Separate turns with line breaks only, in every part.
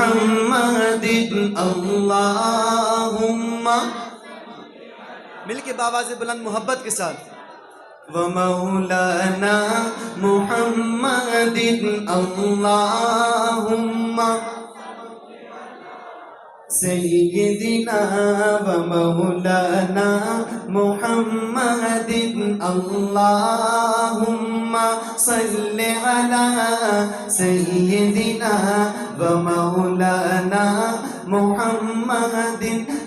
محمد اللہم
مل کے باواز بلند محبت کے ساتھ
ومولانا محمد اللہم سیدنا ومولانا محمد اللہم صل علی سیدنا ومولانا محمد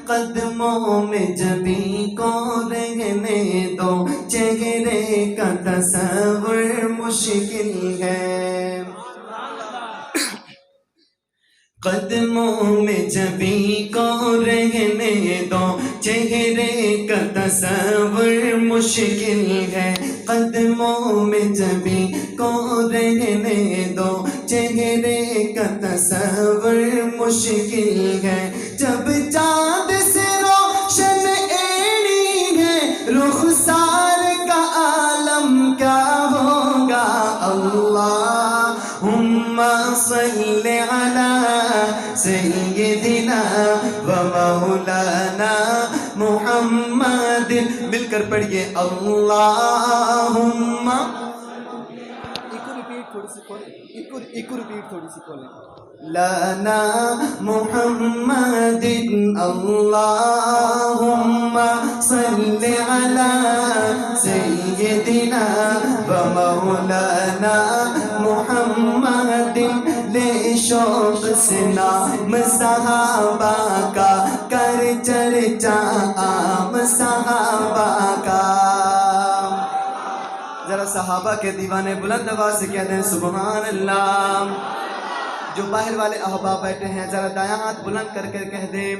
قدموں میں جبی کو رہنے دو چہرے کا تصور مشکل ہے قدموں میں جبی کو رہنے دو چہرے کا تصور مشکل ہے قدموں میں جبی کو رہنے دو چہرے کا تصور مشکل ہے جب چاند سے روشن ایڑی ہے رخسار کا عالم کیا ہوگا اللہم صل علی سیدنا ومولانا محمد مل کر پڑھیے اللہم
ایک ریپیٹ تھوڑی سی کھولیں
لنا محمد اللہم صل علی سیدنا ومولانا محمد لے شوق سے نام صحابہ کا کر چرچا عام صحابہ کا
ذرا صحابہ کے دیوانے بلند آواز سے کہہ دیں سبحان اللہ جو باہر والے احباب بیٹھے ہیں ذرا دایاں ہاتھ بلند کر کر کہہ دیں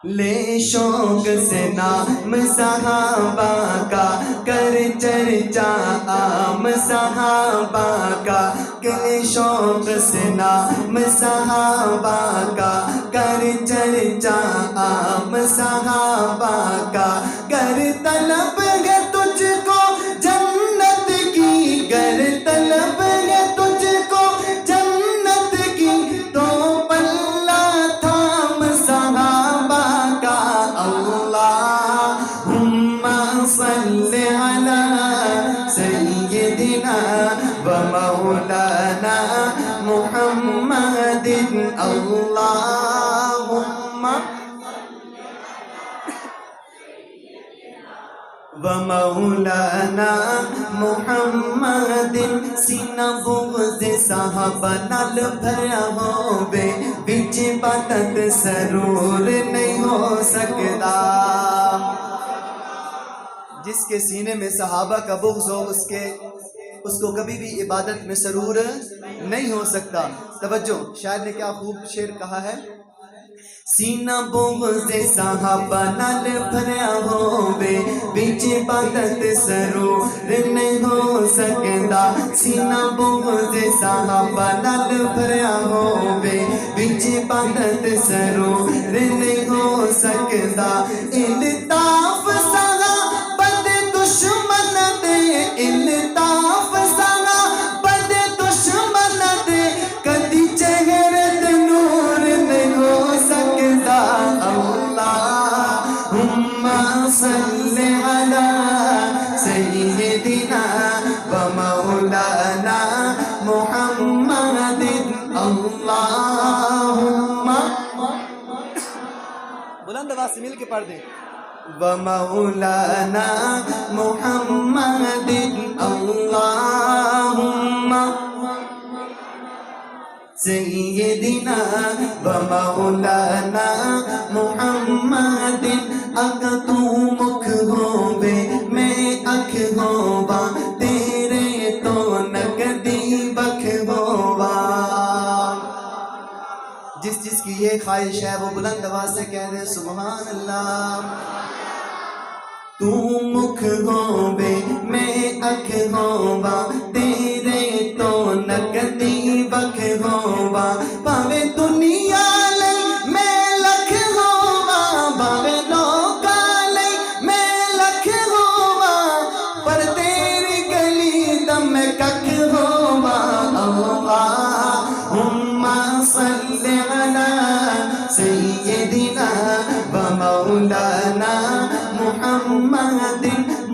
لے شوق سے نام صحابہ کا کر چرچا عام صحابہ کا لے شوق سے نام صحابہ کا کر چرچا عام صحابہ کا گر طلب ہے تجھ کو جنت کی گر طلب ہے تجھ کو جنت کی تو پلہ تھام صحابہ کا اللہم صل علی سیدنا ومولانا محمد اللہم ومولانا محمد سینہ بغض صحابہ نال بھرا ہووے وچ عبادت سرور نہیں ہو سکتا
جس کے سینے میں صحابہ کا بغض ہو اس کو کبھی بھی عبادت میں سرور نہیں ہو سکتا توجہ شاعر نے کیا خوب شعر کہا ہے
سینہ بغض صحابہ نال بھرا ہووے وچ عبادت سرور نہیں ہو سکتا سینہ بغض صحابہ نال بھرا ہووے وچ عبادت سرور نہیں ہو سکتا الطاف صحابہ دے دشمن دے الطاف صحابہ دے دشمن دے کدی چہرے تے نور نہیں ہو سکتا اللہم صل علی سیدنا ومولانا محمد اللہم
بلند آواز سے مل کے پڑھ دیں
ومولانا محمد اللہم سیدنا ومولانا محمد اگر تو مکھ ہووے میں اکھ ہوواں تیرے تو نہ کدی بکھ ہوواں
جس کی یہ خواہش ہے وہ بلند آواز سے کہہ دیں سبحان اللہ
تو مکھ ہووے میں اکھ ہوواں تیرے تو نہ کدی بکھ ہوواں پاوے دنیا لئی میں لکھ ہوواں پاوے لوکاں لئی میں لکھ ہوواں پر تیری گلی دا میں ککھ ہوواں اللہم صل على سيدنا ومولانا محمد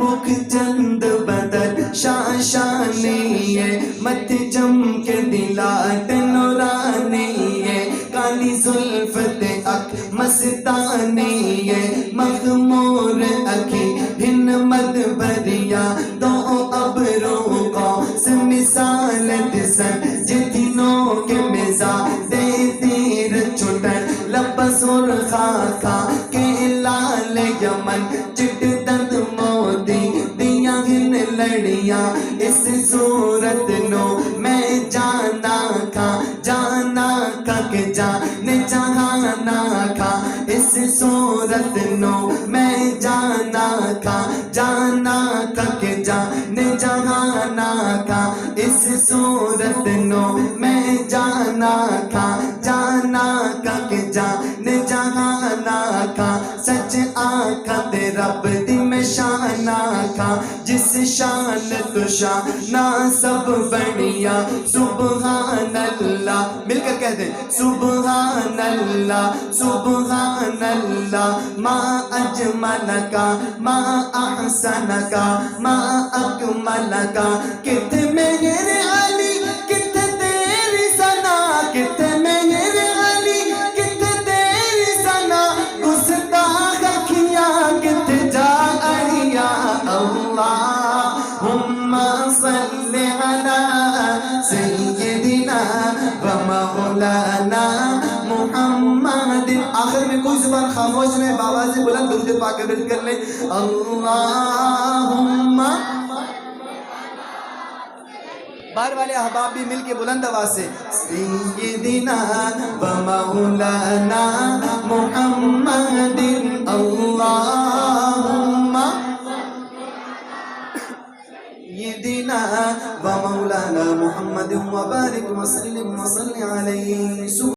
مکھ چند بدل شاشانی ہے مت جم کے دلات نورانی ہے کالی زلفت اک مستانی ہے مغمور اکھی ہن مد بریا دو ابروں کو سے مثال دسن جتنوں کے مزا دے تیر چھٹن لبسور خاکا کے لال یمن چٹ دند موتی دیا ہن لڑیاں اس صورت نو میں جانا کھا کہ جانے جہانا کھا اس صورت نو میں جانا کھا کہ جانے جہانا کھا اس صورت نو میں جانا کھا کہ جانے جہانا کھا سچ آقا دے رب دی میں شانا کھا جس شان تو شانہ سب بڑھیا سبحان اللہ مل کر کہہ دیں سبحان اللہ ما اجملکا ما احسنکا ما اکملکا کتنے مہر علی کتنے تیری ثنا کتنے مہر علی کتنے تیری ثنا گستاخ کیا کتنے جا اڑیا اللہم صل علی سیدنا و مولانا محمد. آخر میں کوئی زبان خاموش رہے بآواز بلند درود پاک ورد کر لیں اللہم. باہر والے احباب بھی مل کے بلند آواز سے سیدنا و مولانا محمد اللہم سیدنا و مولانا محمد وبارک وسلم وصل علیہ.